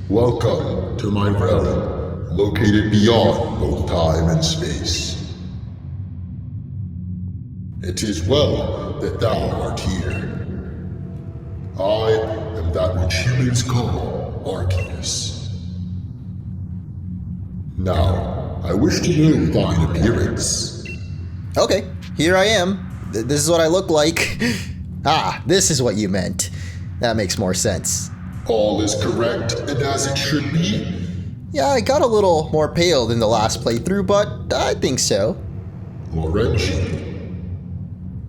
Welcome to my realm, located beyond both time and space. It is well that thou art here. I am that which humans call Arceus. Now, I wish to know thine appearance. Okay, here I am. This is what I look like. Ah, this is what you meant. That makes more sense. All is correct and as it should be? Yeah, I got a little more pale than the last playthrough, but I think so. Orenji,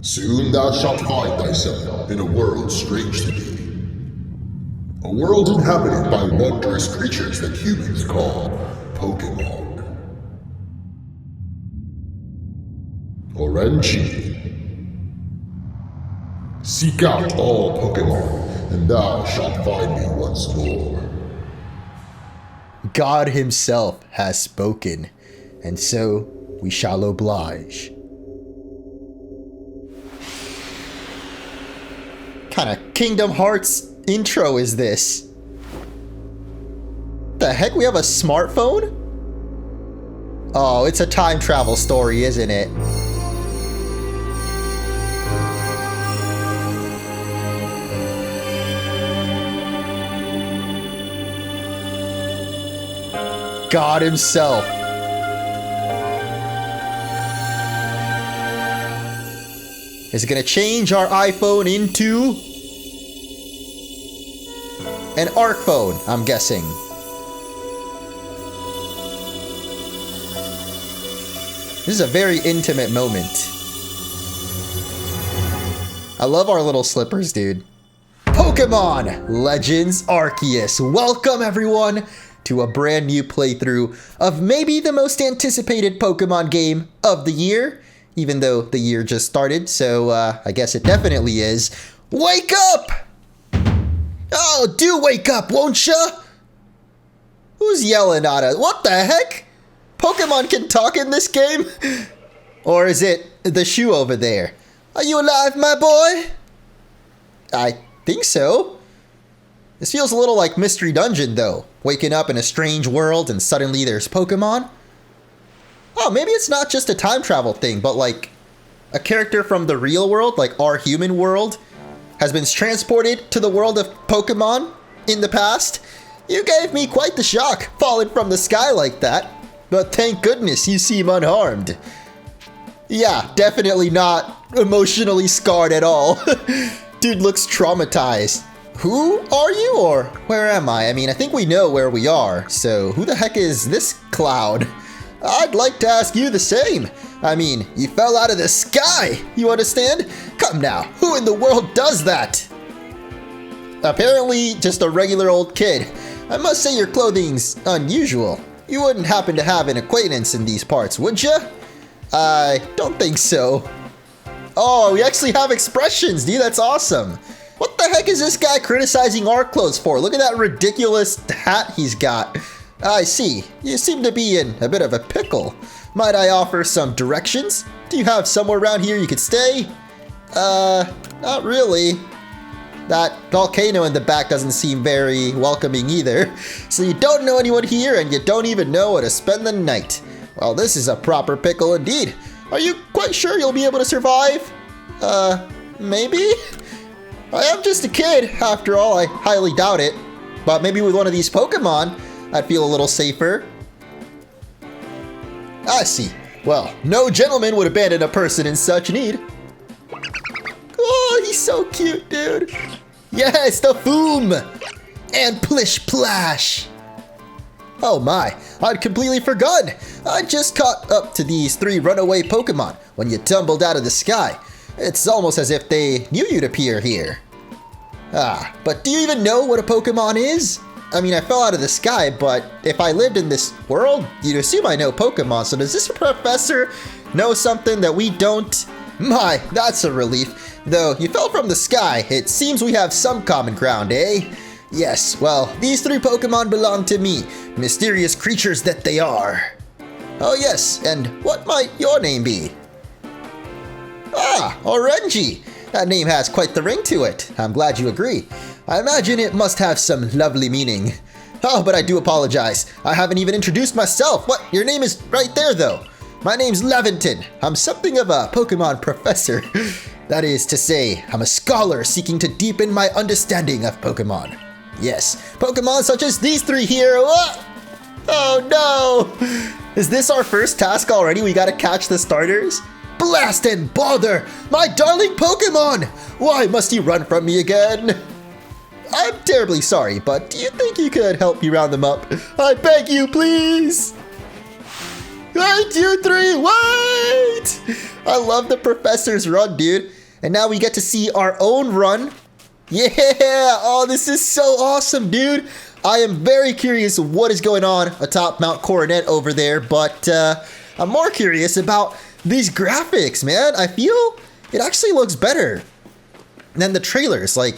soon thou shalt find thyself in a world strange to thee. A world inhabited by wondrous creatures that humans call Pokémon. Orenji, seek out all Pokémon, and thou shalt find me once more. God himself has spoken, and so we shall oblige. Kind of Kingdom Hearts intro is this? The heck, we have a smartphone? Oh, it's a time travel story, isn't it? God himself. Is it gonna change our iPhone into an ARC phone, I'm guessing. This is a very intimate moment. I love our little slippers, dude. Pokémon Legends Arceus. Welcome, everyone, to a brand new playthrough of maybe the most anticipated Pokemon game of the year, even though the year just started, so I guess it definitely is. Wake up! Oh, do wake up, won't ya? Who's yelling at us? What the heck? Pokemon can talk in this game? Or is it the shoe over there? Are you alive, my boy? I think so. This feels a little like Mystery Dungeon, though. Waking up in a strange world and suddenly there's Pokemon. Oh, maybe it's not just a time travel thing, but like a character from the real world, like our human world, has been transported to the world of Pokemon in the past. You gave me quite the shock, falling from the sky like that. But thank goodness you seem unharmed. Yeah, definitely not emotionally scarred at all. Dude looks traumatized. Who are you, or where am I? I mean, I think we know where we are, so who the heck is this cloud? I'd like to ask you the same. I mean, you fell out of the sky, you understand? Come now, who in the world does that? Apparently, just a regular old kid. I must say your clothing's unusual. You wouldn't happen to have an acquaintance in these parts, would ya? I don't think so. Oh, we actually have expressions, dude, that's awesome. What the heck is this guy criticizing our clothes for? Look at that ridiculous hat he's got. I see. You seem to be in a bit of a pickle. Might I offer some directions? Do you have somewhere around here you could stay? Not really. That volcano in the back doesn't seem very welcoming either. So you don't know anyone here and you don't even know where to spend the night. Well, this is a proper pickle indeed. Are you quite sure you'll be able to survive? Maybe? I am just a kid, after all. I highly doubt it. But maybe with one of these Pokemon, I'd feel a little safer. I see. Well, no gentleman would abandon a person in such need. Oh, he's so cute, dude. Yes, the Foom! And Plish Plash! Oh my, I'd completely forgotten. I just caught up to these 3 runaway Pokemon when you tumbled out of the sky. It's almost as if they knew you'd appear here. Ah, but do you even know what a Pokemon is? I mean, I fell out of the sky, but if I lived in this world, you'd assume I know Pokemon, so does this professor know something that we don't? My, that's a relief. Though you fell from the sky, it seems we have some common ground, eh? Yes, well, these 3 Pokemon belong to me, mysterious creatures that they are. Oh yes, and what might your name be? Ah, Orenji! That name has quite the ring to it. I'm glad you agree. I imagine it must have some lovely meaning. Oh, but I do apologize. I haven't even introduced myself. What? Your name is right there, though. My name's Levinton. I'm something of a Pokemon professor. That is to say, I'm a scholar seeking to deepen my understanding of Pokemon. Yes, Pokemon such as these three here. Oh no! Is this our first task already? We gotta catch the starters? Blast and bother! My darling Pokemon! Why must you run from me again? I'm terribly sorry, but do you think you could help me round them up? I beg you, please! 1, 2, 3, wait! I love the professor's run, dude. And now we get to see our own run. Yeah! Oh, this is so awesome, dude. I am very curious what is going on atop Mount Coronet over there, but I'm more curious about these graphics, man. I feel it actually looks better than the trailers. Like,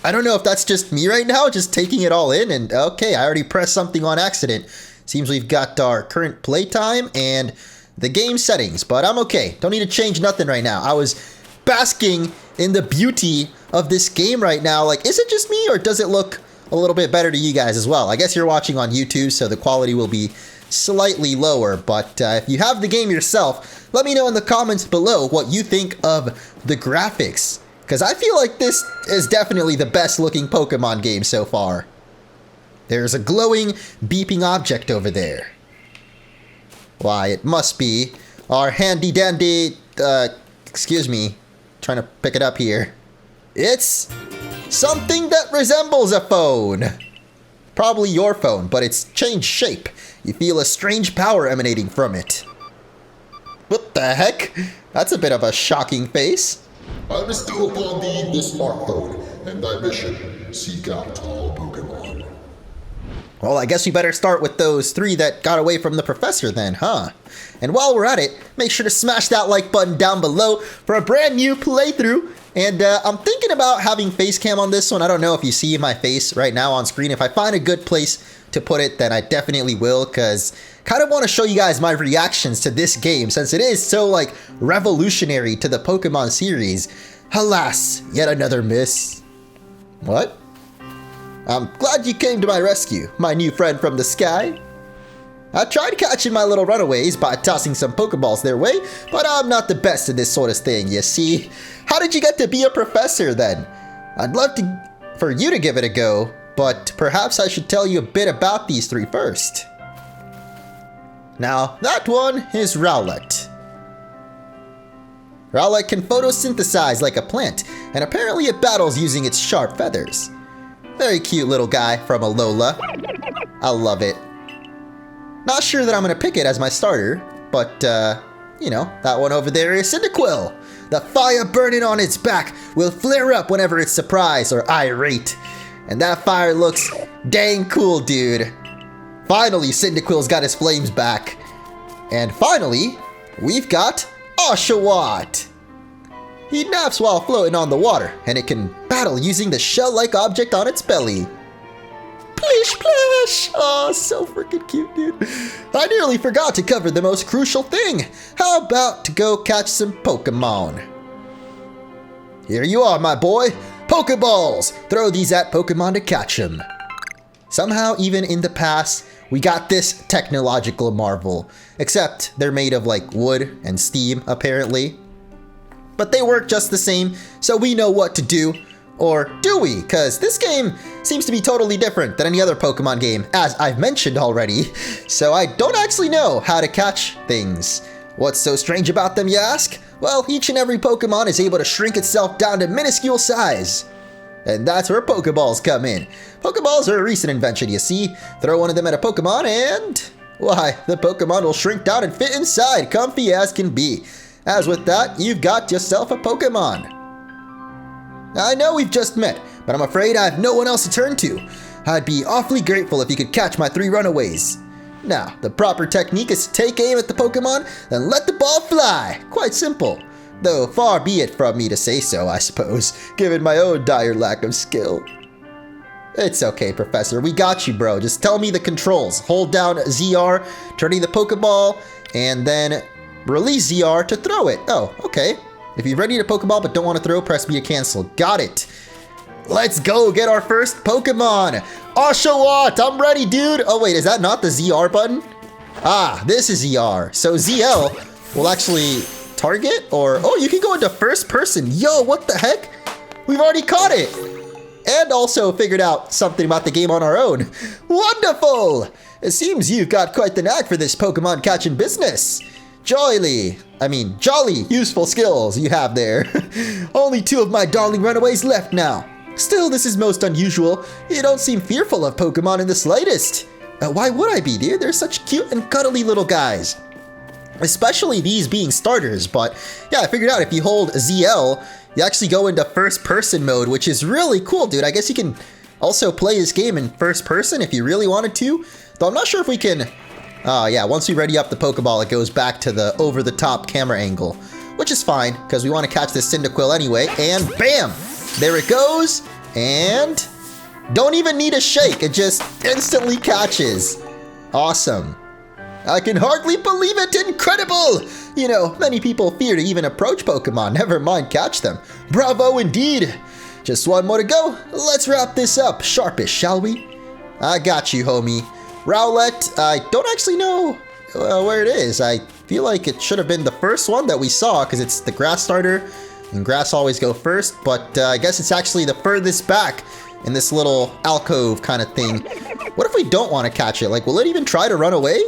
I don't know if that's just me right now, just taking it all in. And okay, I already pressed something on accident. Seems we've got our current playtime and the game settings, but I'm okay. Don't need to change nothing right now. I was basking in the beauty of this game right now. Like, is it just me or does it look a little bit better to you guys as well? I guess you're watching on YouTube, so the quality will be slightly lower, but if you have the game yourself, let me know in the comments below what you think of the graphics, because I feel like this is definitely the best looking Pokemon game so far. There's a glowing, beeping object over there. Why, it must be our handy dandy, excuse me, trying to pick it up here. It's something that resembles a phone. Probably your phone, but it's changed shape. You feel a strange power emanating from it. What the heck? That's a bit of a shocking face. I bestow upon thee this smartphone, and thy mission, seek out all Pokemon. Well, I guess we better start with those 3 that got away from the professor then, huh? And while we're at it, make sure to smash that like button down below for a brand new playthrough. And I'm thinking about having face cam on this one. I don't know if you see my face right now on screen. If I find a good place to put it, then I definitely will, because kind of want to show you guys my reactions to this game since it is so like revolutionary to the Pokemon series. Alas, yet another miss. What? I'm glad you came to my rescue, my new friend from the sky. I tried catching my little runaways by tossing some Pokeballs their way, but I'm not the best at this sort of thing, you see. How did you get to be a professor then? I'd love for you to give it a go, but perhaps I should tell you a bit about these 3 first. Now, that one is Rowlet. Rowlet can photosynthesize like a plant, and apparently it battles using its sharp feathers. Very cute little guy from Alola. I love it. Not sure that I'm going to pick it as my starter, but, you know, that one over there is Cyndaquil. The fire burning on its back will flare up whenever it's surprised or irate. And that fire looks dang cool, dude. Finally, Cyndaquil's got his flames back. And finally, we've got Oshawott. He naps while floating on the water, and it can battle using the shell-like object on its belly. Plish, plish! Oh, so freaking cute, dude. I nearly forgot to cover the most crucial thing. How about to go catch some Pokemon? Here you are, my boy. Pokeballs! Throw these at Pokemon to catch them. Somehow, even in the past, we got this technological marvel. Except they're made of, like, wood and steam, apparently. But they work just the same, so we know what to do. Or do we? Because this game seems to be totally different than any other Pokemon game, as I've mentioned already. So I don't actually know how to catch things. What's so strange about them, you ask? Well, each and every Pokemon is able to shrink itself down to minuscule size. And that's where Pokeballs come in. Pokeballs are a recent invention, you see. Throw one of them at a Pokemon and, why, the Pokemon will shrink down and fit inside, comfy as can be. As with that, you've got yourself a Pokemon. I know we've just met, but I'm afraid I have no one else to turn to. I'd be awfully grateful if you could catch my 3 runaways. Now, the proper technique is to take aim at the Pokemon, then let the ball fly. Quite simple. Though far be it from me to say so, I suppose, given my own dire lack of skill. It's okay, Professor. We got you, bro. Just tell me the controls. Hold down ZR, turning the Pokeball, and then release ZR to throw it. Oh, okay. If you're ready to Pokeball but don't want to throw, press B to cancel. Got it. Let's go get our first Pokemon. Oshawott, I'm ready, dude. Oh, wait, is that not the ZR button? Ah, this is ZR. So ZL will actually target or... Oh, you can go into first person. Yo, what the heck? We've already caught it. And also figured out something about the game on our own. Wonderful. It seems you've got quite the knack for this Pokemon catching business. Jolly useful skills you have there. Only 2 of my darling runaways left now. Still, this is most unusual. You don't seem fearful of Pokemon in the slightest. Why would I be, dude? They're such cute and cuddly little guys. Especially these being starters, but yeah, I figured out if you hold ZL, you actually go into first person mode, which is really cool, dude. I guess you can also play this game in first person if you really wanted to, though I'm not sure if we can... yeah, once we ready up the Pokeball, it goes back to the over-the-top camera angle, which is fine, because we want to catch this Cyndaquil anyway, and bam! There it goes, and don't even need a shake, it just instantly catches. Awesome. I can hardly believe it, incredible! You know, many people fear to even approach Pokemon, never mind catch them. Bravo indeed! Just 1 more to go, let's wrap this up sharpish, shall we? I got you, homie. Rowlet, I don't actually know where it is. I feel like it should have been the first one that we saw because it's the grass starter and grass always go first, but I guess it's actually the furthest back in this little alcove kind of thing. What if we don't want to catch it? Like, will it even try to run away?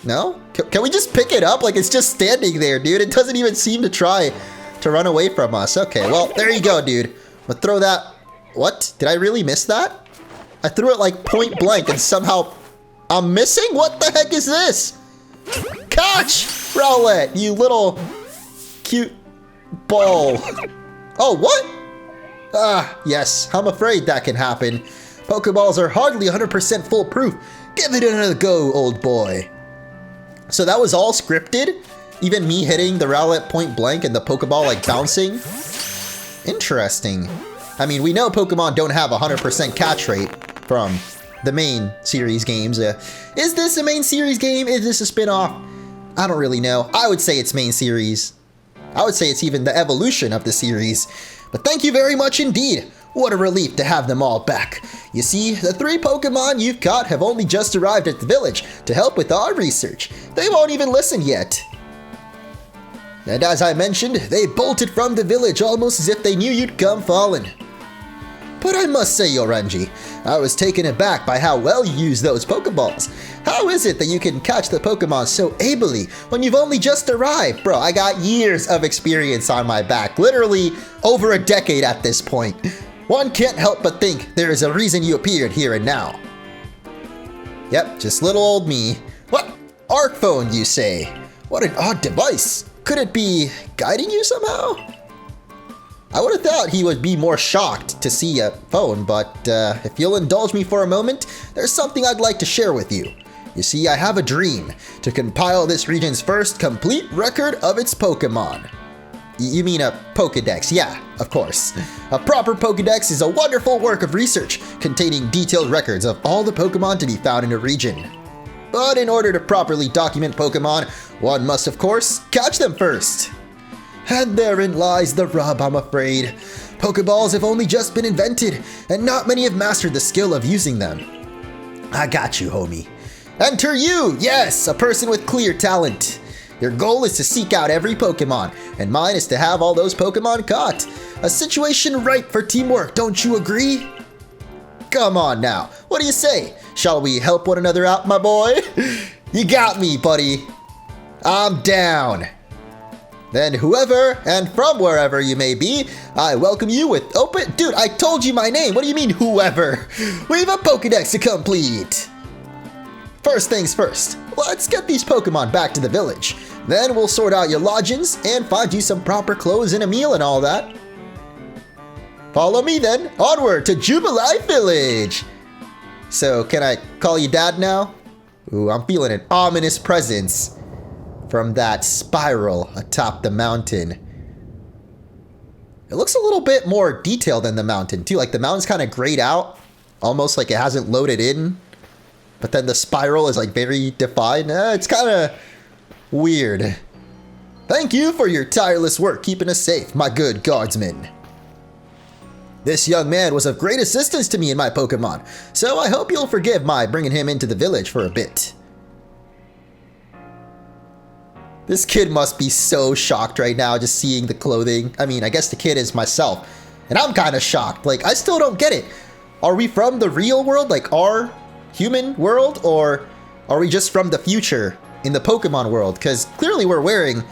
No? Can we just pick it up? Like, it's just standing there, dude. It doesn't even seem to try to run away from us. Okay, well, there you go, dude. But throw that... What? Did I really miss that? I threw it like point blank and somehow I'm missing? What the heck is this? Catch! Rowlet, you little cute ball. Oh, what? Ah, yes, I'm afraid that can happen. Pokeballs are hardly 100% foolproof. Give it another go, old boy. So that was all scripted? Even me hitting the Rowlet point blank and the Pokeball like bouncing? Interesting. I mean, we know Pokemon don't have a 100% catch rate from the main series games. Is this a main series game? Is this a spin-off? I don't really know. I would say it's main series. I would say it's even the evolution of the series. But thank you very much indeed. What a relief to have them all back. You see, the 3 Pokemon you've caught have only just arrived at the village to help with our research. They won't even listen yet. And as I mentioned, they bolted from the village almost as if they knew you'd come falling. But I must say, Yorenji, I was taken aback by how well you use those Pokeballs. How is it that you can catch the Pokemon so ably when you've only just arrived? Bro, I got years of experience on my back, literally over a decade at this point. One can't help but think there is a reason you appeared here and now. Yep, just little old me. What? Arc phone, you say? What an odd device. Could it be guiding you somehow? I would have thought he would be more shocked to see a phone, but if you'll indulge me for a moment, there's something I'd like to share with you. You see, I have a dream to compile this region's first complete record of its Pokemon. You mean a Pokédex? Yeah, of course. A proper Pokédex is a wonderful work of research containing detailed records of all the Pokemon to be found in a region. But in order to properly document Pokemon, one must of course catch them first. And therein lies the rub, I'm afraid. Pokeballs have only just been invented, and not many have mastered the skill of using them. I got you, homie. Enter you! Yes, a person with clear talent. Your goal is to seek out every Pokemon, and mine is to have all those Pokemon caught. A situation ripe for teamwork, don't you agree? Come on now, what do you say? Shall we help one another out, my boy? You got me, buddy. I'm down. Then whoever and from wherever you may be, I welcome you with open... Dude, I told you my name. What do you mean whoever? We have a Pokédex to complete. First things first, let's get these Pokemon back to the village. Then we'll sort out your lodgings and find you some proper clothes and a meal and all that. Follow me then, onward to Jubilife Village. So, can I call you Dad now? Ooh, I'm feeling an ominous presence from that spiral atop the mountain. It looks a little bit more detailed than the mountain too. Like the mountain's kind of grayed out, almost like it hasn't loaded in. But then the spiral is like very defined. It's kind of weird. Thank you for your tireless work keeping us safe, my good guardsmen. This young man was of great assistance to me in my Pokemon, so I hope you'll forgive my bringing him into the village for a bit. This kid must be so shocked right now just seeing the clothing. I mean, I guess the kid is myself, and I'm kind of shocked. Like, I still don't get it. Are we from the real world, like our human world, or are we just from the future in the Pokemon world? Because clearly we're wearing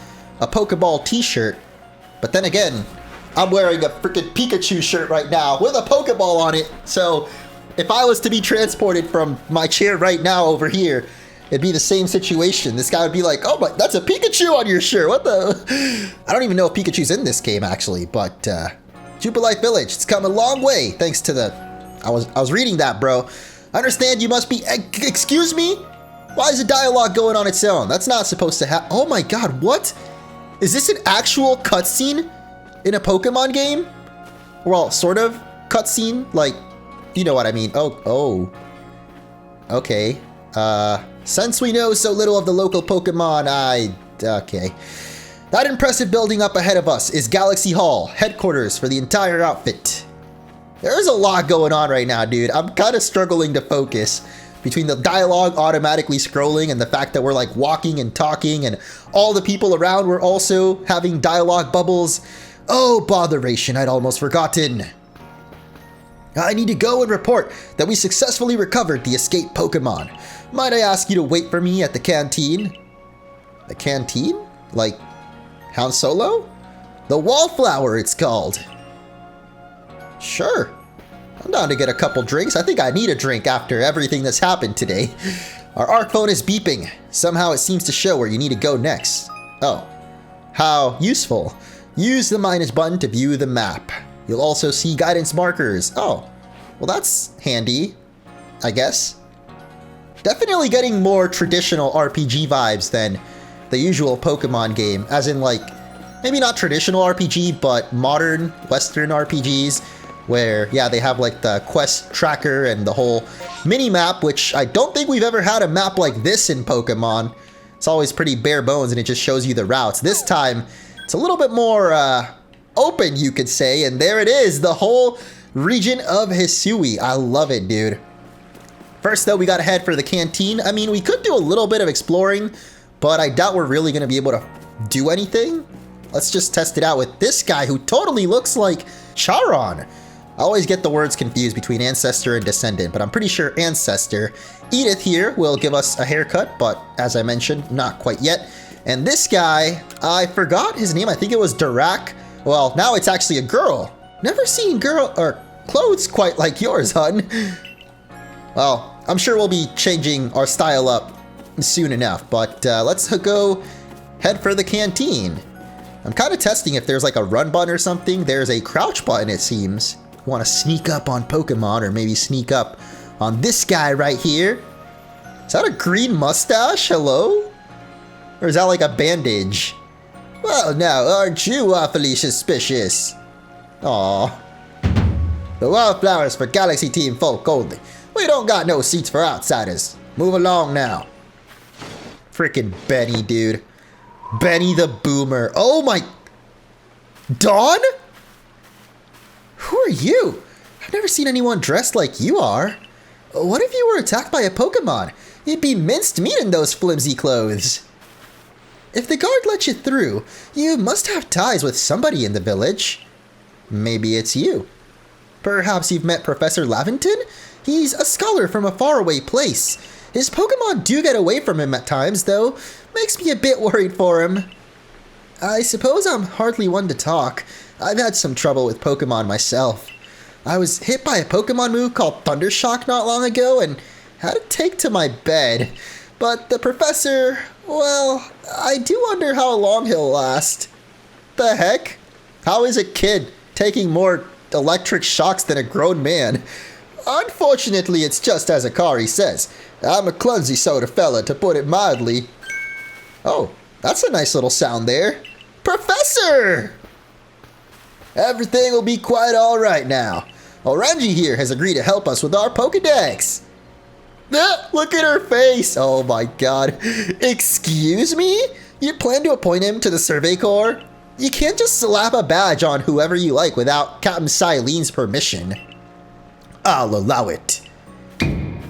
a Pokeball t-shirt, but then again, I'm wearing a freaking Pikachu shirt right now with a Pokeball on it. So if I was to be transported from my chair right now over here, it'd be the same situation. This guy would be like, oh, but that's a Pikachu on your shirt. What the? I don't even know if Pikachu's in this game, actually, but Jubilife Village, it's come a long way thanks to the... I was reading that, bro. I understand you must be... Excuse me? Why is a dialogue going on its own? That's not supposed to happen. Oh my god, what? Is this an actual cutscene in a Pokemon game? Well, sort of cutscene, like, you know what I mean. Oh. Okay. Since we know so little of the local Pokemon, okay. That impressive building up ahead of us is Galaxy Hall, headquarters for the entire outfit. There's a lot going on right now, dude. I'm kind of struggling to focus between the dialogue automatically scrolling and the fact that we're like walking and talking and all the people around were also having dialogue bubbles. Oh, botheration, I'd almost forgotten. I need to go and report that we successfully recovered the escaped Pokemon. Might I ask you to wait for me at the canteen? The canteen? Like Han Solo? The Wallflower, it's called. Sure. I'm down to get a couple drinks. I think I need a drink after everything that's happened today. Our ARC phone is beeping. Somehow it seems to show where you need to go next. Oh. How useful. Use the minus button to view the map. You'll also see guidance markers. Oh. Well, that's handy, I guess. Definitely getting more traditional RPG vibes than the usual Pokemon game. As in, like, maybe not traditional RPG, but modern Western RPGs. Where, yeah, they have like the quest tracker and the whole mini-map, which I don't think we've ever had a map like this in Pokemon. It's always pretty bare bones and it just shows you the routes. This time, it's a little bit more open, you could say, and there it is, the whole region of Hisui. I love it, dude. First, though, we gotta head for the canteen. I mean, we could do a little bit of exploring, but I doubt we're really gonna be able to do anything. Let's just test it out with this guy who totally looks like Charon. I always get the words confused between ancestor and descendant, but I'm pretty sure ancestor. Edith here will give us a haircut, but as I mentioned, not quite yet. And this guy, I forgot his name. I think it was Dirac. Well, now it's actually a girl. Never seen girl or clothes quite like yours, hun. Well, I'm sure we'll be changing our style up soon enough, but let's go head for the canteen. I'm kind of testing if there's like a run button or something. There's a crouch button, it seems. Want to sneak up on Pokemon or maybe sneak up on this guy right here. Is that a green mustache? Hello? Or is that like a bandage? Well, now, aren't you awfully suspicious? Aw. The Wallflowers for Galaxy Team folk only. We don't got no seats for outsiders. Move along now. Freaking Benny, dude. Benny the Boomer. Oh my... Dawn? Who are you? I've never seen anyone dressed like you are. What if you were attacked by a Pokemon? You'd be minced meat in those flimsy clothes. If the guard let you through, you must have ties with somebody in the village. Maybe it's you. Perhaps you've met Professor Laventon? He's a scholar from a faraway place. His Pokemon do get away from him at times, though. Makes me a bit worried for him. I suppose I'm hardly one to talk. I've had some trouble with Pokemon myself. I was hit by a Pokemon move called Thundershock not long ago and had to take to my bed. But the professor, well, I do wonder how long he'll last. The heck? How is a kid taking more electric shocks than a grown man? Unfortunately, it's just as Akari says. I'm a clumsy sort of fella, to put it mildly. Oh, that's a nice little sound there. Professor! Everything will be quite alright now. Orangi here has agreed to help us with our Pokédex. Look at her face! Oh my god. Excuse me? You plan to appoint him to the Survey Corps? You can't just slap a badge on whoever you like without Captain Silene's permission. I'll allow it.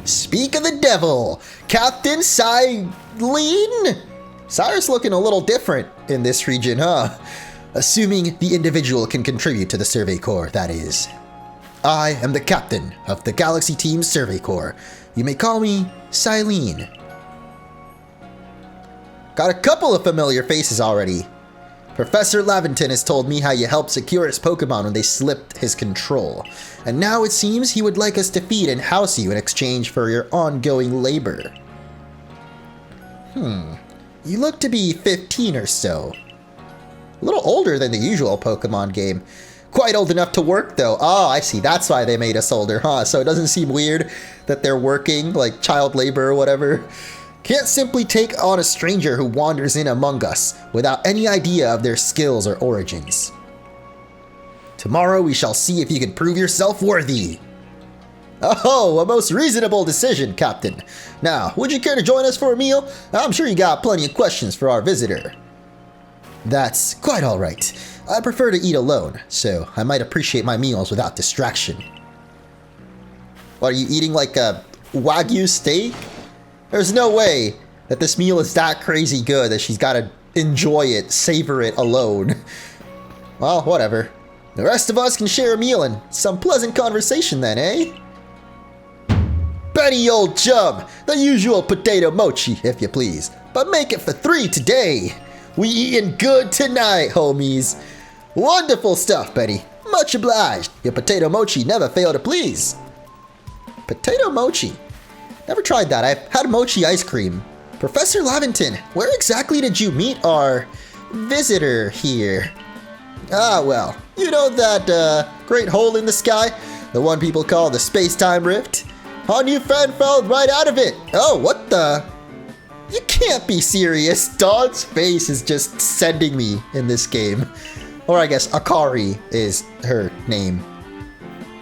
Speak of the devil, Captain Silene? Cyrus looking a little different in this region, huh? Assuming the individual can contribute to the Survey Corps, that is. I am the captain of the Galaxy Team Survey Corps. You may call me Silene. Got a couple of familiar faces already. Professor Laventon has told me how you helped secure his Pokemon when they slipped his control. And now it seems he would like us to feed and house you in exchange for your ongoing labor. You look to be 15 or so. A little older than the usual Pokemon game. Quite old enough to work though. Oh, I see. That's why they made us older, huh? So it doesn't seem weird that they're working, like child labor or whatever. Can't simply take on a stranger who wanders in among us without any idea of their skills or origins. Tomorrow we shall see if you can prove yourself worthy. Oh, a most reasonable decision, Captain. Now, would you care to join us for a meal? I'm sure you got plenty of questions for our visitor. That's quite all right. I prefer to eat alone, so I might appreciate my meals without distraction. What, are you eating like a Wagyu steak? There's no way that this meal is that crazy good that she's got to enjoy it, savor it alone. Well, whatever. The rest of us can share a meal and some pleasant conversation then, eh? Benny, old chum, the usual potato mochi, if you please. But make it for 3 today. We eatin' good tonight, homies. Wonderful stuff, Betty. Much obliged. Your potato mochi never fail to please. Potato mochi? Never tried that. I've had mochi ice cream. Professor Laventon, where exactly did you meet our visitor here? Ah, well, you know that great hole in the sky? The one people call the space-time rift? Our new friend fell right out of it. Oh, what the? You can't be serious. Dawn's face is just sending me in this game. Or I guess Akari is her name.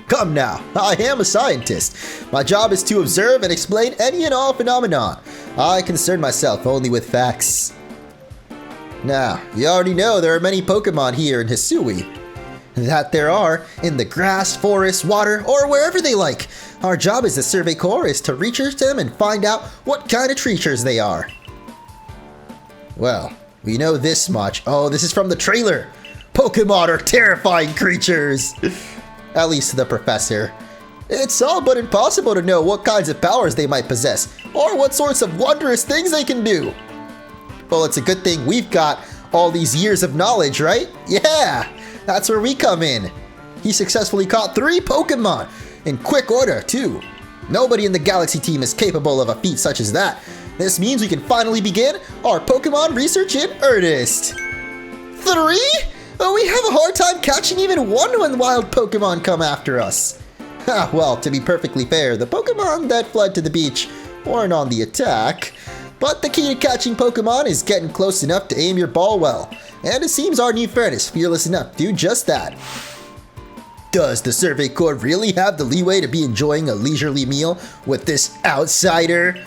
Come now, I am a scientist. My job is to observe and explain any and all phenomena. I concern myself only with facts. Now, you already know there are many Pokemon here in Hisui. That there are in the grass, forest, water, or wherever they like. Our job as the Survey Corps is to research them and find out what kind of creatures they are. Well, we know this much. Oh, this is from the trailer. Pokemon are terrifying creatures. At least to the professor. It's all but impossible to know what kinds of powers they might possess, or what sorts of wondrous things they can do. Well, it's a good thing we've got all these years of knowledge, right? Yeah, that's where we come in. He successfully caught 3 Pokemon, in quick order, too. Nobody in the Galaxy team is capable of a feat such as that. This means we can finally begin our Pokemon research in earnest. 3? But we have a hard time catching even one when wild Pokemon come after us. Well, to be perfectly fair, the Pokemon that fled to the beach weren't on the attack. But the key to catching Pokemon is getting close enough to aim your ball well. And it seems our new friend is fearless enough to do just that. Does the Survey Corps really have the leeway to be enjoying a leisurely meal with this outsider?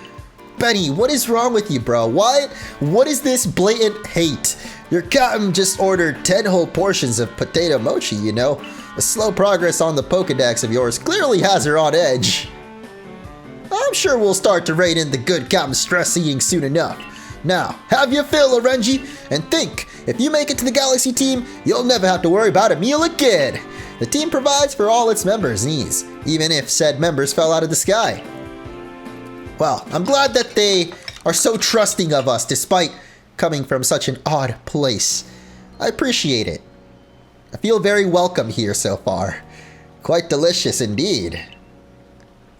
Benny, what is wrong with you, bro? What is this blatant hate? Your captain just ordered 10 whole portions of potato mochi, you know? The slow progress on the Pokédex of yours clearly has her on edge. I'm sure we'll start to rein in the good captain's stress eating soon enough. Now, have your fill, Orenji, and think, if you make it to the Galaxy team, you'll never have to worry about a meal again. The team provides for all its members' needs, even if said members fell out of the sky. Well, I'm glad that they are so trusting of us despite coming from such an odd place. I appreciate it. I feel very welcome here so far. Quite delicious indeed.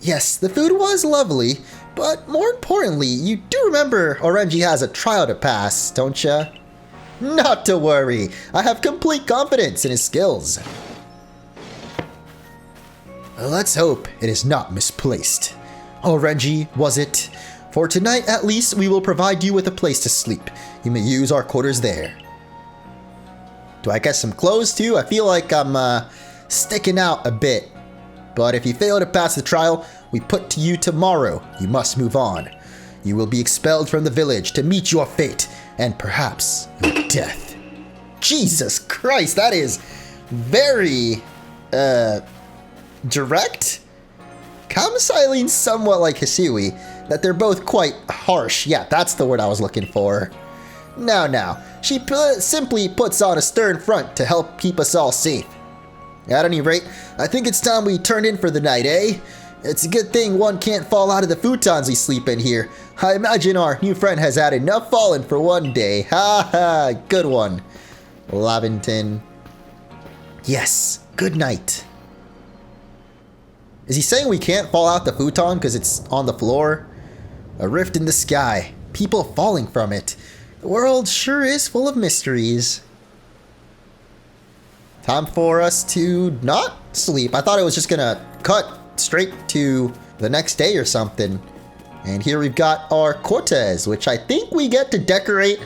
Yes, the food was lovely, but more importantly, you do remember Orenji has a trial to pass, don't ya? Not to worry, I have complete confidence in his skills. Let's hope it is not misplaced. Orenji, was it? For tonight at least, we will provide you with a place to sleep. You may use our quarters there. Do I get some clothes too? I feel like I'm sticking out a bit. But if you fail to pass the trial, we put to you tomorrow. You must move on. You will be expelled from the village to meet your fate, and perhaps your death. Jesus Christ, that is very, direct? Kinda leans somewhat like Hisui, that they're both quite harsh. Yeah, that's the word I was looking for. Now, she simply puts on a stern front to help keep us all safe. At any rate, I think it's time we turned in for the night, eh? It's a good thing one can't fall out of the futons we sleep in here. I imagine our new friend has had enough falling for one day. Ha ha, good one. Lavington. Yes, good night. Is he saying we can't fall out the futon because it's on the floor? A rift in the sky. People falling from it. The world sure is full of mysteries. Time for us to not sleep. I thought it was just gonna cut straight to the next day or something. And here we've got our Cortez, which I think we get to decorate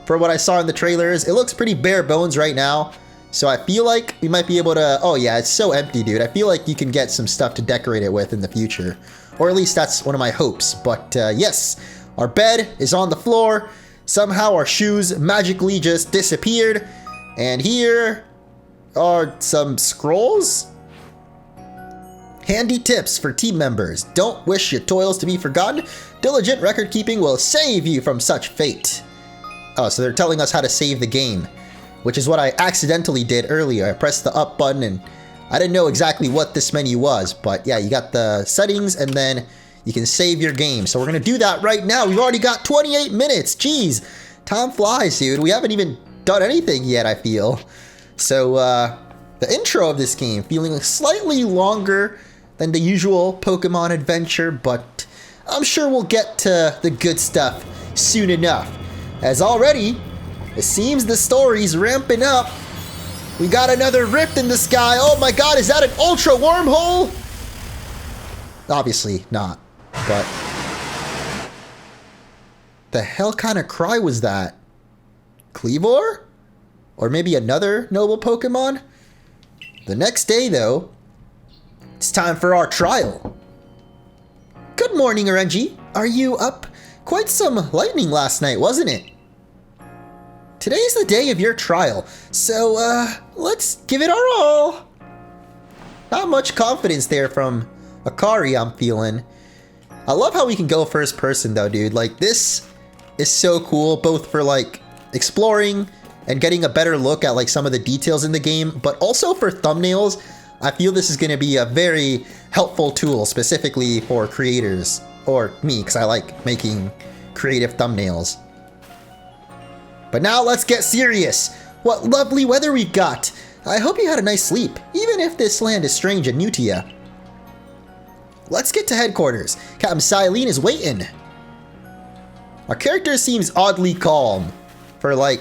for what I saw in the trailers. It looks pretty bare bones right now. So I feel like we might be able to... Oh yeah, it's so empty, dude. I feel like you can get some stuff to decorate it with in the future. Or at least that's one of my hopes. But yes, our bed is on the floor. Somehow our shoes magically just disappeared. And here are some scrolls. Handy tips for team members. Don't wish your toils to be forgotten. Diligent record keeping will save you from such fate. Oh, so they're telling us how to save the game, which is what I accidentally did earlier. I pressed the up button and I didn't know exactly what this menu was, but yeah, you got the settings and then you can save your game. So we're gonna do that right now. We've already got 28 minutes. Jeez, time flies, dude. We haven't even done anything yet, I feel. So the intro of this game feeling slightly longer than the usual Pokemon adventure, but I'm sure we'll get to the good stuff soon enough. As already, it seems the story's ramping up. We got another rift in the sky. Oh my god, is that an ultra wormhole? Obviously not, but... the hell kind of cry was that? Cleavor? Or maybe another noble Pokemon? The next day, though, it's time for our trial. Good morning, Renji. Are you up? Quite some lightning last night, wasn't it? Today's the day of your trial, so let's give it our all. Not much confidence there from Akari, I'm feeling. I love how we can go first person though, dude. Like, this is so cool, both for like exploring and getting a better look at like some of the details in the game, but also for thumbnails. I feel this is going to be a very helpful tool, specifically for creators, or me, because I like making creative thumbnails. But now let's get serious. What lovely weather we've got. I hope you had a nice sleep, even if this land is strange and new to you. Let's get to headquarters. Captain Silene is waiting. Our character seems oddly calm. For like,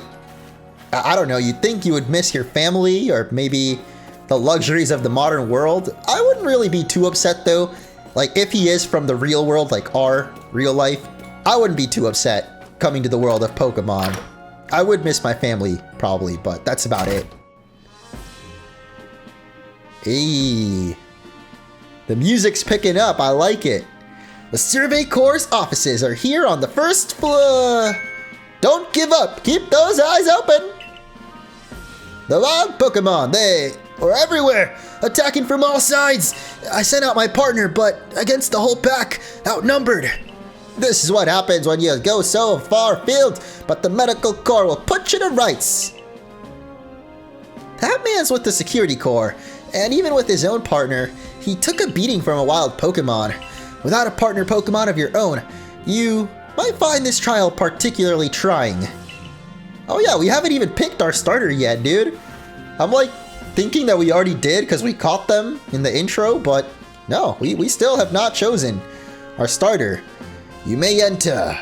I don't know, you'd think you would miss your family or maybe the luxuries of the modern world. I wouldn't really be too upset though. Like, if he is from the real world, like our real life, I wouldn't be too upset coming to the world of Pokemon. I would miss my family, probably, but that's about it. Hey, the music's picking up, I like it. The Survey Corps' offices are here on the first floor. Don't give up, keep those eyes open. The wild Pokemon, they are everywhere, attacking from all sides. I sent out my partner, but against the whole pack, outnumbered. This is what happens when you go so far afield, but the medical corps will put you to rights. That man's with the security corps, and even with his own partner, he took a beating from a wild Pokemon. Without a partner Pokemon of your own, you might find this trial particularly trying. Oh yeah, we haven't even picked our starter yet, dude. I'm like thinking that we already did because we caught them in the intro, but no, we still have not chosen our starter. You may enter.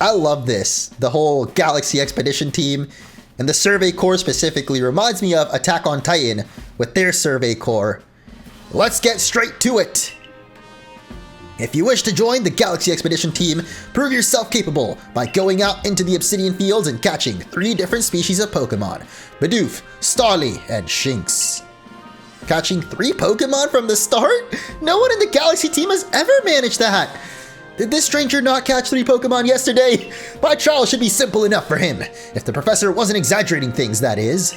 I love this. The whole Galaxy Expedition team and the Survey Corps specifically reminds me of Attack on Titan with their Survey Corps. Let's get straight to it. If you wish to join the Galaxy Expedition team, prove yourself capable by going out into the Obsidian Fields and catching 3 different species of Pokemon: Bidoof, Starly, and Shinx. Catching 3 Pokemon from the start? No one in the Galaxy team has ever managed that! Did this stranger not catch 3 Pokemon yesterday? My trial should be simple enough for him. If the professor wasn't exaggerating things, that is.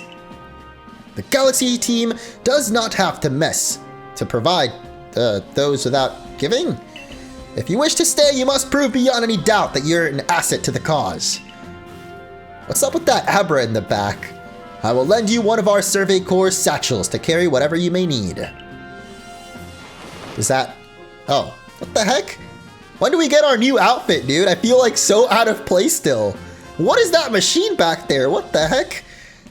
The Galaxy team does not have to mess to provide those without giving. If you wish to stay, you must prove beyond any doubt that you're an asset to the cause. What's up with that Abra in the back? I will lend you one of our Survey Corps satchels to carry whatever you may need. Is that... Oh, what the heck? When do we get our new outfit, dude? I feel like so out of place still. What is that machine back there? What the heck?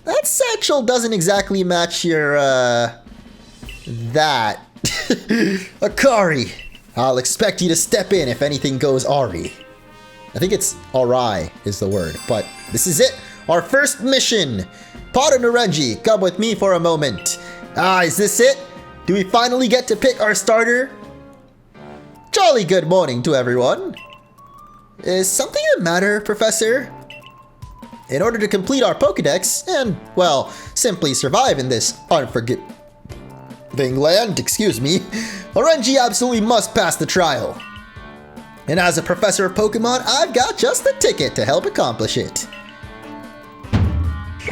That satchel doesn't exactly match your, that. Akari, I'll expect you to step in if anything goes awry. I think it's awry is the word, but this is it. Our first mission. Potter Narenji, come with me for a moment. Ah, is this it? Do we finally get to pick our starter? Jolly good morning to everyone. Is something the matter, Professor? In order to complete our Pokédex and, well, simply survive in this unforgiving land, Orenji absolutely must pass the trial. And as a professor of Pokemon, I've got just the ticket to help accomplish it.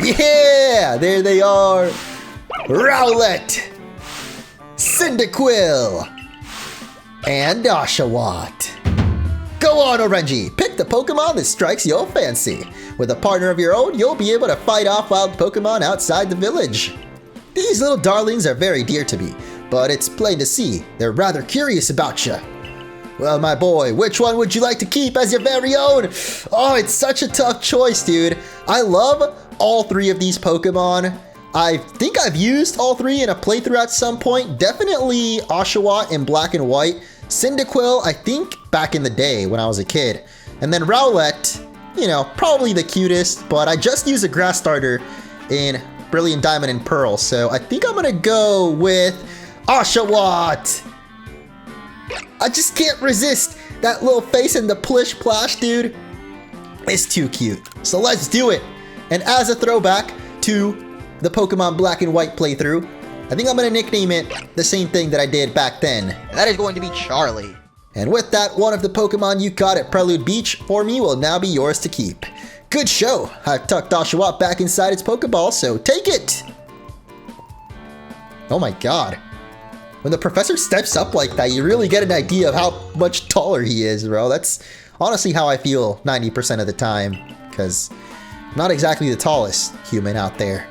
Yeah, there they are. Rowlet, Cyndaquil, and Oshawott. Go on, Orenji, pick the Pokemon that strikes your fancy. With a partner of your own, you'll be able to fight off wild Pokemon outside the village. These little darlings are very dear to me, but it's plain to see they're rather curious about you. Well, my boy, which one would you like to keep as your very own? Oh, it's such a tough choice, dude. I love all 3 of these Pokemon. I think I've used all 3 in a playthrough at some point. Definitely Oshawott in Black and White. Cyndaquil, I think back in the day when I was a kid. And then Rowlet, you know, probably the cutest, but I just used a grass starter in Brilliant Diamond and Pearl, so I think I'm gonna go with Oshawott. I just can't resist that little face and the plish plash, dude. It's too cute. So let's do it. And as a throwback to the Pokemon Black and White playthrough, I think I'm gonna nickname it the same thing that I did back then. That is going to be Charlie. And with that, one of the Pokemon you caught at Prelude Beach for me will now be yours to keep. Good show. I've tucked Oshawott back inside its Pokeball, so take it. Oh my god. When the professor steps up like that, you really get an idea of how much taller he is, bro. That's honestly how I feel 90% of the time, because I'm not exactly the tallest human out there.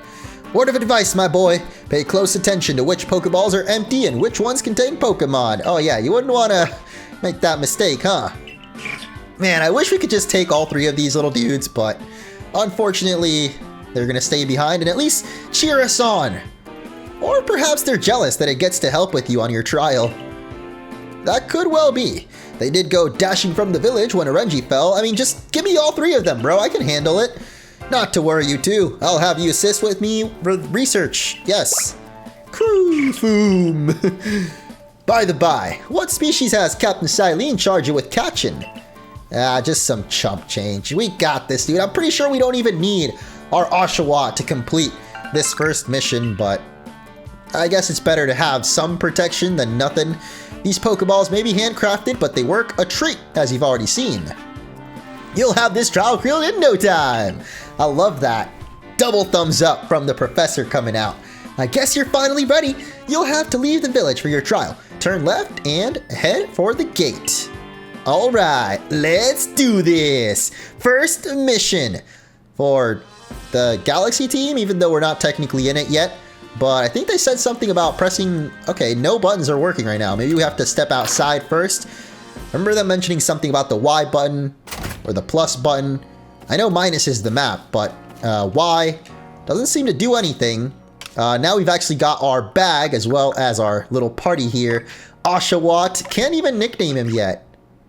Word of advice, my boy. Pay close attention to which Pokeballs are empty and which ones contain Pokemon. Oh yeah, you wouldn't want to make that mistake, huh? Man, I wish we could just take all 3 of these little dudes, but unfortunately, they're going to stay behind and at least cheer us on. Or perhaps they're jealous that it gets to help with you on your trial. That could well be. They did go dashing from the village when Orenji fell. I mean, just give me all 3 of them, bro. I can handle it. Not to worry, you two. I'll have you assist with me with research. Yes. Foom. By the by, what species has Captain Silene charge you with catching? Ah, just some chump change. We got this, dude. I'm pretty sure we don't even need our Oshawott to complete this first mission, but I guess it's better to have some protection than nothing. These Pokeballs may be handcrafted, but they work a treat, as you've already seen. You'll have this trial created in no time. I love that. Double thumbs up from the professor coming out. I guess you're finally ready. You'll have to leave the village for your trial. Turn left and head for the gate. All right, let's do this. First mission for the Galaxy team, even though we're not technically in it yet. But I think they said something about pressing... Okay, no buttons are working right now. Maybe we have to step outside first. Remember them mentioning something about the Y button or the plus button. I know minus is the map, but Y doesn't seem to do anything. Now we've actually got our bag as well as our little party here. Oshawott, can't even nickname him yet.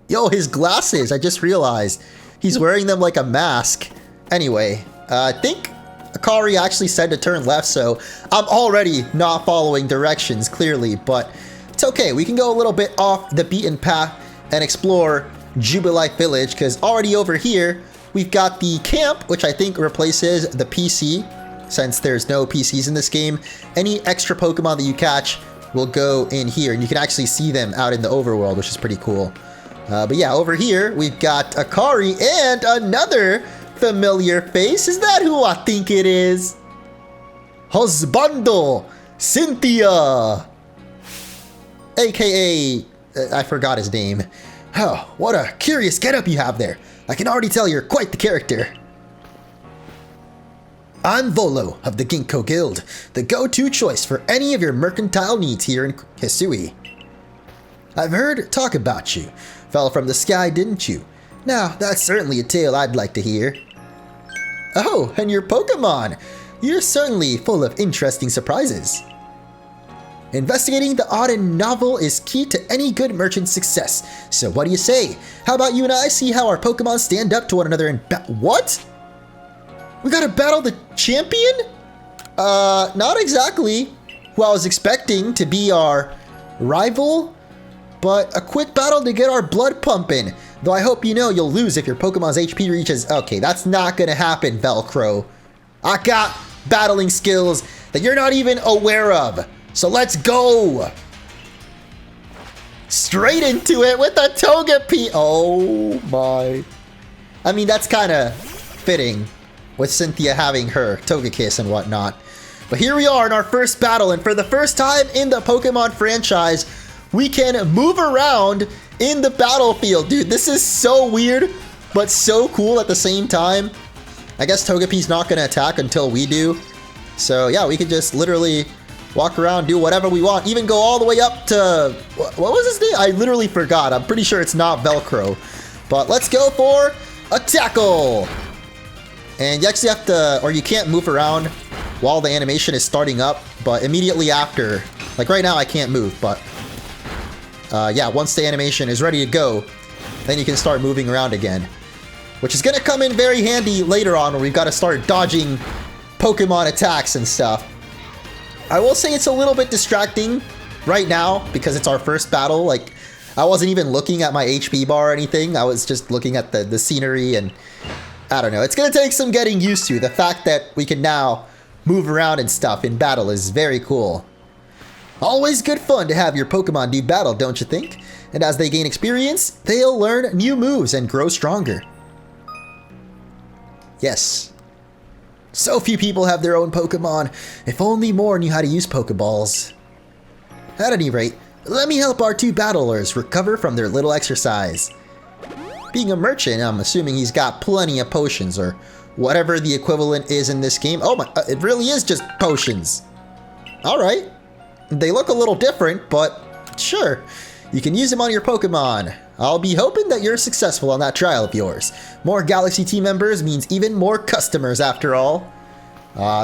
Yo, his glasses, I just realized. He's wearing them like a mask. Anyway, I think Akari actually said to turn left, so I'm already not following directions, clearly, but it's okay. We can go a little bit off the beaten path and explore Jubilife Village, because already over here, we've got the camp, which I think replaces the PC, since there's no PCs in this game. Any extra Pokemon that you catch will go in here, and you can actually see them out in the overworld, which is pretty cool. But yeah, over here, we've got Akari and another familiar face. Is that who I think it is? Husbando Cynthia! AKA, I forgot his name. Oh, what a curious getup you have there. I can already tell you're quite the character. I'm Volo of the Ginkgo Guild, the go-to choice for any of your mercantile needs here in Hisui. I've heard talk about you. Fell from the sky, didn't you? Now, that's certainly a tale I'd like to hear. Oh, and your Pokémon! You're certainly full of interesting surprises. Investigating the odd and novel is key to any good merchant's success. So what do you say? How about you and I see how our Pokémon stand up to one another and what? We gotta battle the champion? Not exactly who I was expecting to be our rival, but a quick battle to get our blood pumping. Though I hope you know you'll lose if your Pokemon's HP reaches... Okay, that's not gonna happen, Velcro. I got battling skills that you're not even aware of. So let's go! Straight into it with a Togepi! Oh my. I mean, that's kind of fitting with Cynthia having her Togekiss and whatnot. But here we are in our first battle, and for the first time in the Pokemon franchise, we can move around in the battlefield. Dude, this is so weird, but so cool at the same time. I guess Togepi's not going to attack until we do. So yeah, we could just literally walk around, do whatever we want, even go all the way up to... What was his name? I literally forgot. I'm pretty sure it's not Velcro. But let's go for a tackle. And you actually have to... Or you can't move around while the animation is starting up, but immediately after... Like right now I can't move, but... yeah, once the animation is ready to go, then you can start moving around again. Which is going to come in very handy later on when we've got to start dodging Pokemon attacks and stuff. I will say it's a little bit distracting right now because it's our first battle. Like, I wasn't even looking at my HP bar or anything. I was just looking at the scenery, and I don't know. It's going to take some getting used to. The fact that we can now move around and stuff in battle is very cool. Always good fun to have your Pokemon do battle, don't you think? And as they gain experience, they'll learn new moves and grow stronger. Yes. So few people have their own Pokemon. If only more knew how to use Pokeballs. At any rate, let me help our two battlers recover from their little exercise. Being a merchant, I'm assuming he's got plenty of potions, or whatever the equivalent is in this game. Oh my, it really is just potions. Alright. They look a little different, but sure. You can use them on your Pokemon. I'll be hoping that you're successful on that trial of yours. More Galaxy team members means even more customers after all.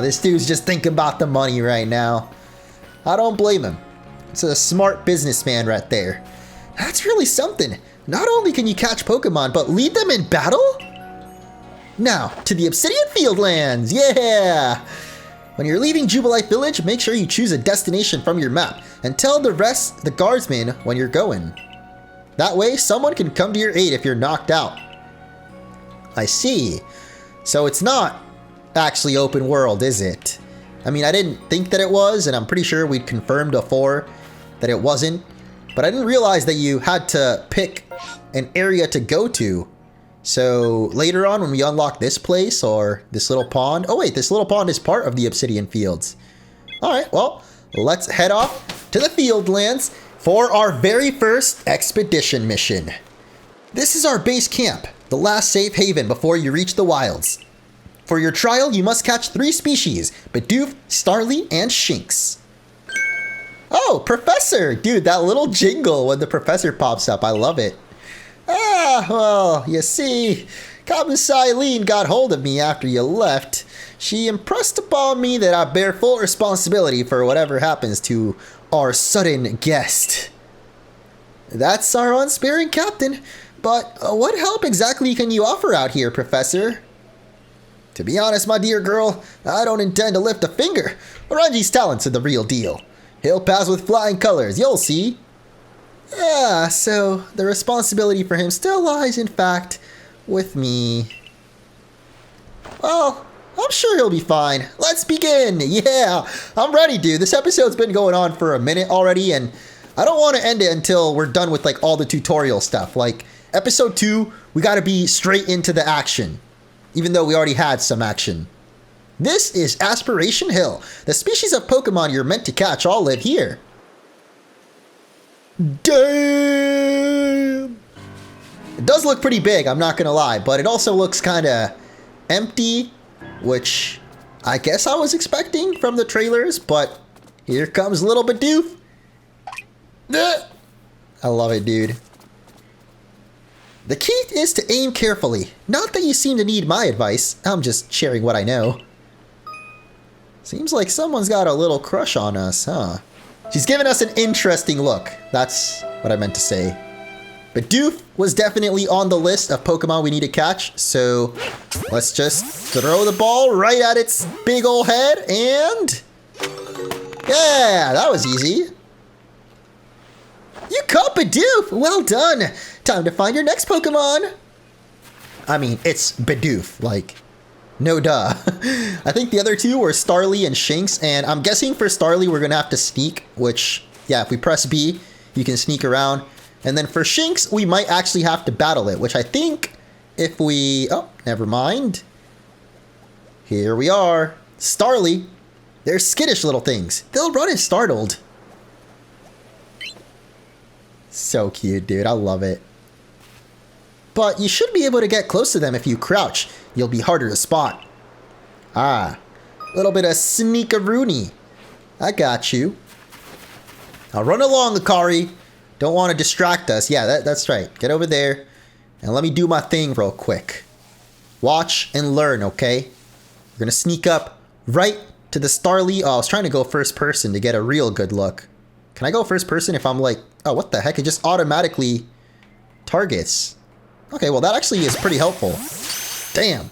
This dude's just thinking about the money right now. I don't blame him. It's a smart businessman right there. That's really something. Not only can you catch Pokemon, but lead them in battle? Now, to the Obsidian Fieldlands, yeah! When you're leaving Jubilife Village, make sure you choose a destination from your map and tell the guardsmen when you're going. That way, someone can come to your aid if you're knocked out. I see. So it's not actually open world, is it? I mean, I didn't think that it was, and I'm pretty sure we'd confirmed before that it wasn't. But I didn't realize that you had to pick an area to go to. So later on when we unlock this place or this little pond... Oh wait, this little pond is part of the Obsidian Fields. Alright, well, let's head off to the Fieldlands for our very first expedition mission. This is our base camp, the last safe haven before you reach the wilds. For your trial, you must catch 3 species, Bidoof, Starly, and Shinx. Oh, Professor! Dude, that little jingle when the Professor pops up, I love it. Ah, well, you see, Kabusai Lean got hold of me after you left. She impressed upon me that I bear full responsibility for whatever happens to our sudden guest. That's our unsparing captain, but what help exactly can you offer out here, Professor? To be honest, my dear girl, I don't intend to lift a finger. Oranji's talents are the real deal. He'll pass with flying colors, you'll see. Yeah, so the responsibility for him still lies, in fact, with me. Well, I'm sure he'll be fine. Let's begin. Yeah, I'm ready, dude. This episode's been going on for a minute already, and I don't want to end it until we're done with like all the tutorial stuff. Like episode 2, we got to be straight into the action, even though we already had some action. This is Aspiration Hill. The species of Pokemon you're meant to catch all live here. Damn! It does look pretty big, I'm not gonna lie, but it also looks kind of empty, which I guess I was expecting from the trailers, but here comes little Bidoof. I love it, dude. The key is to aim carefully. Not that you seem to need my advice, I'm just sharing what I know. Seems like someone's got a little crush on us, huh? She's giving us an interesting look. That's what I meant to say. Bidoof was definitely on the list of Pokemon we need to catch, so let's just throw the ball right at its big ol' head, and yeah, that was easy. You caught Bidoof! Well done! Time to find your next Pokemon! I mean, it's Bidoof, like, no duh. I think the other two were Starly and Shinx, and I'm guessing for Starly we're gonna have to sneak, which, yeah, if we press B, you can sneak around. And then for Shinx, we might actually have to battle it, which I think if we... Oh, never mind. Here we are. Starly. They're skittish little things. They'll run if startled. So cute, dude. I love it. But you should be able to get close to them if you crouch. You'll be harder to spot. Ah, a little bit of sneakaroonie. I got you. Now run along, Akari. Don't want to distract us. Yeah, that's right. Get over there and let me do my thing real quick. Watch and learn, okay? We're going to sneak up right to the Starly. Oh, I was trying to go first person to get a real good look. Can I go first person if I'm like... Oh, what the heck? It just automatically targets. Okay, well, that actually is pretty helpful. Damn.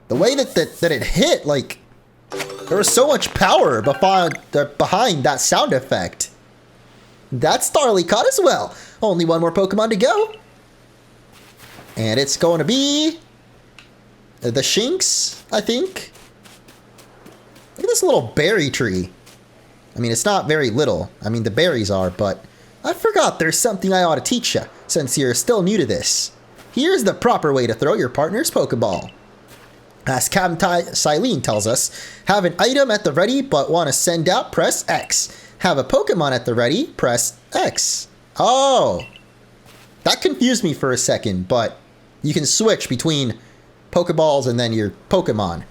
The way that it hit, like... There was so much power behind that sound effect. That Starly caught as well. Only one more Pokemon to go. And it's going to be... the Shinx, I think. Look at this little berry tree. I mean, it's not very little. I mean, the berries are, but... I forgot there's something I ought to teach you, since you're still new to this. Here's the proper way to throw your partner's Pokeball. As Captain Silene tells us, have an item at the ready but want to send out, press X. Have a Pokemon at the ready, press X. Oh, that confused me for a second, but you can switch between Pokeballs and then your Pokemon.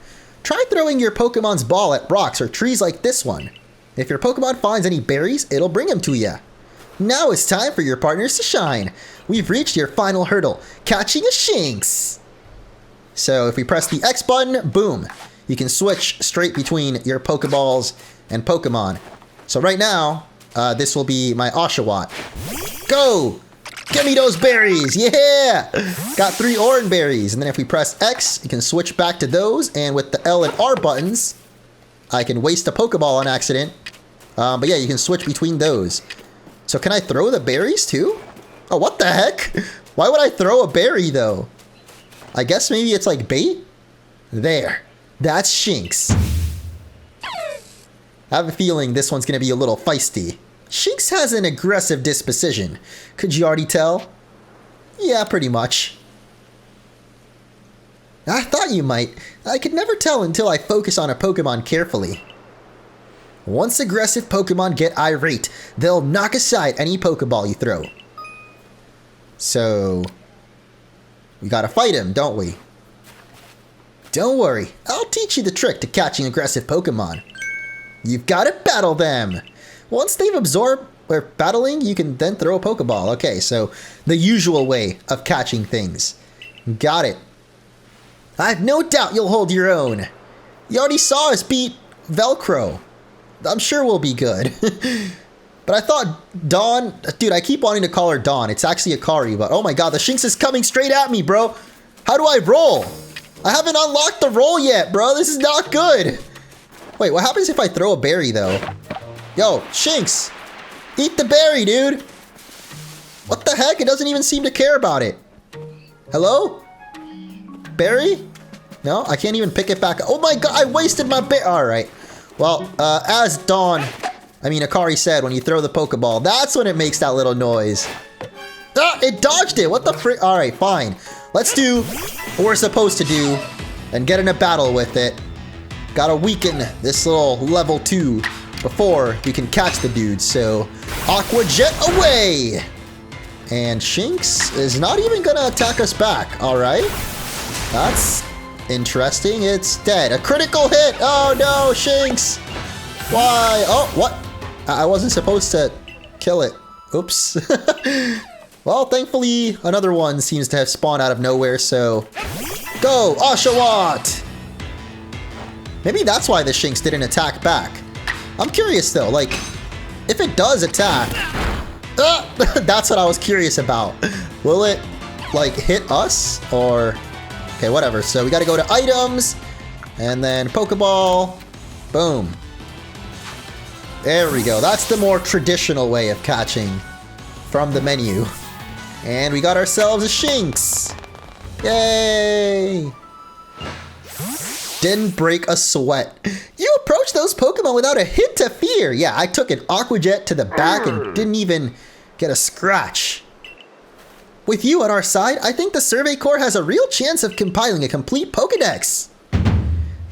Try throwing your Pokemon's ball at rocks or trees like this one. If your Pokemon finds any berries, it'll bring them to you. Now it's time for your partners to shine. We've reached your final hurdle, catching a Shinx. So if we press the X button, boom, you can switch straight between your Pokeballs and Pokemon. So right now, this will be my Oshawott. Go! Give me those berries! Yeah! Got 3 orange berries. And then if we press X, you can switch back to those. And with the L and R buttons, I can waste a Pokeball on accident. But yeah, you can switch between those. So can I throw the berries too? Oh, what the heck? Why would I throw a berry though? I guess maybe it's like bait? There. That's Shinx. I have a feeling this one's going to be a little feisty. Shinx has an aggressive disposition. Could you already tell? Yeah, pretty much. I thought you might. I could never tell until I focus on a Pokemon carefully. Once aggressive Pokemon get irate, they'll knock aside any Pokeball you throw. So, we gotta fight him, don't we? Don't worry, I'll teach you the trick to catching aggressive Pokemon. You've gotta battle them. Once they've absorbed or battling, you can then throw a Pokeball. Okay, so the usual way of catching things. Got it. I've no doubt you'll hold your own. You already saw us beat Velcro. I'm sure we'll be good. But I thought Dawn... Dude, I keep wanting to call her Dawn. It's actually Akari, but oh my god, the Shinx is coming straight at me, bro. How do I roll? I haven't unlocked the roll yet, bro. This is not good. Wait, what happens if I throw a berry, though? Yo, Shinx. Eat the berry, dude. What the heck? It doesn't even seem to care about it. Hello? Berry? No, I can't even pick it back. Oh my god, I wasted my berry. Alright. Well, as Dawn I mean, Akari said when you throw the Pokeball, that's when it makes that little noise. Ah, it dodged it. What the frick? All right, fine. Let's do what we're supposed to do and get in a battle with it. Gotta weaken this little level 2 before we can catch the dude. So, Aqua Jet away! And Shinx is not even gonna attack us back. All right. That's interesting. It's dead. A critical hit. Oh no, Shinx. Why? Oh, what? I wasn't supposed to kill it. Oops. Well, thankfully, another one seems to have spawned out of nowhere, so... Go, Oshawott! Maybe that's why the Shinx didn't attack back. I'm curious, though, like, if it does attack... that's what I was curious about. Will it, like, hit us, or... Okay, whatever. So we gotta go to items, and then Pokeball. Boom. There we go. That's the more traditional way of catching from the menu. And we got ourselves a Shinx. Yay! Didn't break a sweat. You approached those Pokemon without a hint of fear. Yeah, I took an Aqua Jet to the back and didn't even get a scratch. With you on our side, I think the Survey Corps has a real chance of compiling a complete Pokédex.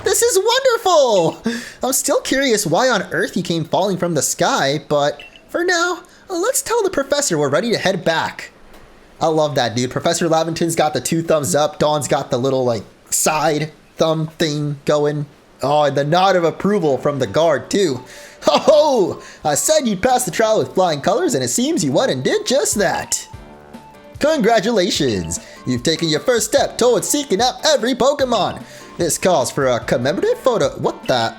This is wonderful! I'm still curious why on earth you came falling from the sky, but for now, let's tell the professor we're ready to head back. I love that, dude. Professor Laventon's got the 2 thumbs up. Dawn's got the little, like, side thumb thing going. Oh, and the nod of approval from the guard, too. Ho-ho! I said you'd pass the trial with flying colors, and it seems you went and did just that. Congratulations! You've taken your first step towards seeking out every Pokemon. This calls for a commemorative photo. What the?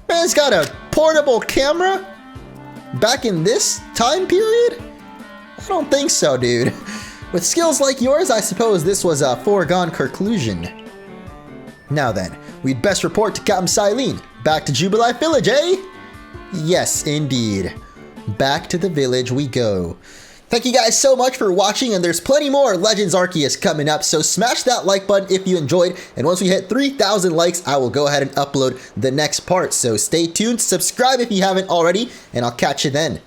Man's got a portable camera? Back in this time period? I don't think so, dude. With skills like yours, I suppose this was a foregone conclusion. Now then, we'd best report to Captain Silene. Back to Jubilife Village, eh? Yes, indeed. Back to the village we go. Thank you guys so much for watching, and there's plenty more Legends Arceus coming up, so smash that like button if you enjoyed, and once we hit 3,000 likes, I will go ahead and upload the next part. So stay tuned, subscribe if you haven't already, and I'll catch you then.